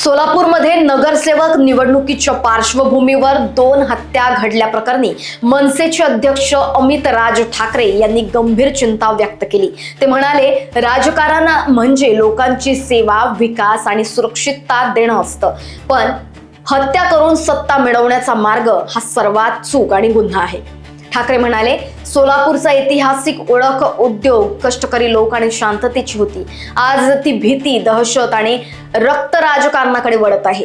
सोलापूरमध्ये नगरसेवक निवडणुकीच्या पार्श्वभूमीवर 2 हत्या घडल्याप्रकरणी मनसेचे अध्यक्ष अमित राज ठाकरे यांनी गंभीर चिंता व्यक्त केली। ते म्हणाले, राजकारण म्हणजे लोकांची सेवा, विकास आणि सुरक्षितता देणं असतं, पण हत्या करून सत्ता मिळवण्याचा मार्ग हा सर्वात चूक आणि गुन्हा आहे। ठाकरे म्हणाले, सोलापूरचा ऐतिहासिक ओळख उद्योग, कष्टकरी लोक आणि शांततेची होती। आज ती भीती, दहशत आणि रक्त राजकारणाकडे वळत आहे।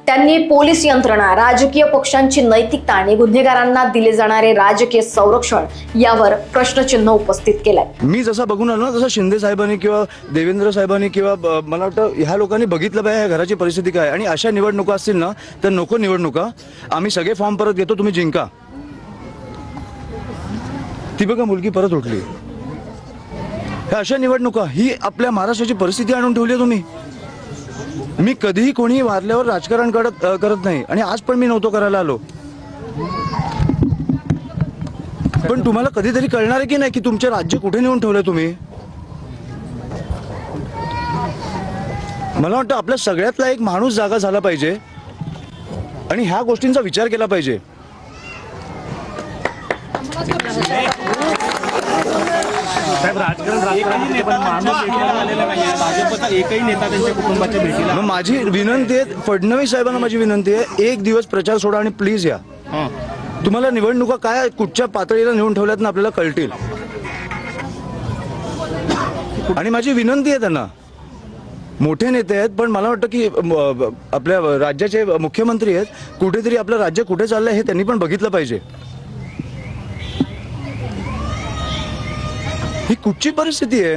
त्यांनी पोलीस यंत्रणा, राजकीय पक्षांची नैतिकता आणि गुन्हेगारांना दिले जाणारे राजकीय संरक्षण यावर प्रश्नचिन्ह उपस्थित केलंय। मी जसा बघून आलो ना, तसं शिंदे साहेबांनी किंवा देवेंद्र साहेबांनी किंवा मला वाटतं ह्या लोकांनी बघितलं पाहिजे ह्या घराची परिस्थिती काय, आणि अशा निवडणुका असतील ना तर नको निवडणुका, आम्ही सगळे फॉर्म परत घेतो, तुम्ही जिंका। ती बघा मुलगी परत उठली। ह्या अशा निवडणुका ही आपल्या महाराष्ट्राची परिस्थिती आणून ठेवली तुम्ही। मी कधीही कोणी वारल्यावर राजकारण करत नाही, आणि आज पण मी नव्हतो करायला आलो, पण तुम्हाला कधीतरी कळणार आहे की नाही की तुमचे राज्य कुठे नेऊन ठेवलंय तुम्ही। मला वाटतं आपल्या सगळ्यातला एक माणूस जागा झाला पाहिजे आणि ह्या गोष्टींचा विचार केला पाहिजे। माझी विनंती आहे, फडणवीस साहेबांना माझी विनंती आहे, एक दिवस प्रचार सोडा आणि प्लीज या। तुम्हाला निवडणुका काय कुठच्या पातळीला नेऊन ठेवल्यात ना आपल्याला कळतील। आणि माझी विनंती आहे त्यांना, मोठे नेते आहेत पण मला वाटतं की आपल्या राज्याचे मुख्यमंत्री आहेत, कुठेतरी आपलं राज्य कुठे चाललंय हे त्यांनी पण बघितलं पाहिजे। ही कुठची परिस्थिती आहे?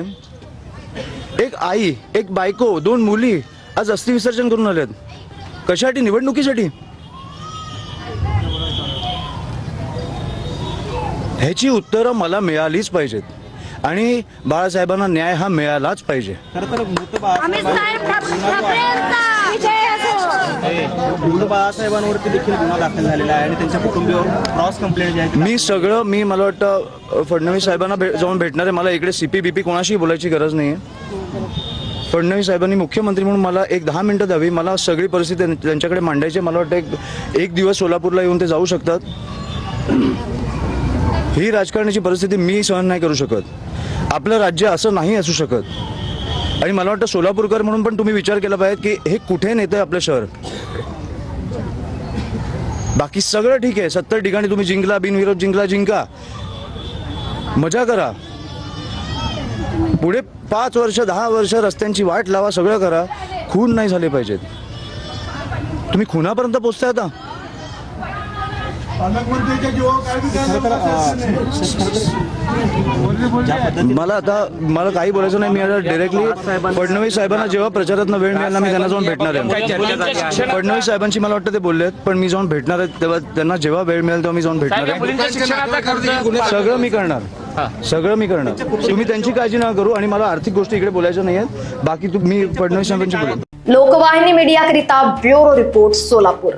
एक आई, एक बायको, 2 मुली आज अस्थि विसर्जन करून आल्यात, कशासाठी? निवडणुकीसाठी। ह्याची उत्तरं मला मिळालीच पाहिजेत, आणि बाळासाहेबांना न्याय हा मिळालाच पाहिजे। बाळासाहेबांवरती देखील गुन्हा दाखल झालेला आहे आणि त्यांच्या कुटुंबियावर क्रॉस कंप्लेंट जी आहे मी मला वाटतं फडणवीस साहेबांना जाऊन भेटणार आहे। मला इकडे CP-BP कोणाशी बोलायची गरज नाही आहे। फडणवीस साहेबांनी मुख्यमंत्री म्हणून मला एक 10 मिनिटं द्यावी, मला सगळी परिस्थिती त्यांच्याकडे मांडायची। मला वाटतं एक दिवस सोलापूरला येऊन ते जाऊ शकतात। ही राजकारणाची परिस्थिती मी सहन नाही करू शकत। आपलं राज्य असं नाही असू शकत, आणि मला वाटतं सोलापूरकर म्हणून पण तुम्ही विचार केला पाहिजे की हे कुठे नेतंय आपलं शहर। बाकी सगळं ठीक आहे, 70 ठिकाणी तुम्ही जिंकला, बिनविरोध जिंका, मजा करा। पुढे 5 वर्ष 10 वर्ष रस्त्यांची वाट लावा, सगळं करा, खून नाही झाले पाहिजेत। तुम्ही खुनापर्यंत पोहोचताय आता। मला काही बोलायचं नाही। मी आता डायरेक्टली फडणवीस साहेबांना जेव्हा प्रचारातनं वेळ मिळाला मी त्यांना जाऊन भेटणार आहे। फडणवीस साहेबांची मला वाटतं ते बोललेत, पण मी जाऊन भेटणार आहे, तेव्हा त्यांना जेव्हा वेळ मिळेल तेव्हा मी जाऊन भेटणार आहे। सगळं मी करणार। तुम्ही त्यांची काळजी नका करू, आणि मला आर्थिक गोष्टी इकडे बोलायच्या नाही आहेत। बाकी मी फडणवीस साहेबांची बोलेन। लोकवाहिनी मीडियाकरिता ब्युरो रिपोर्ट, सोलापूर।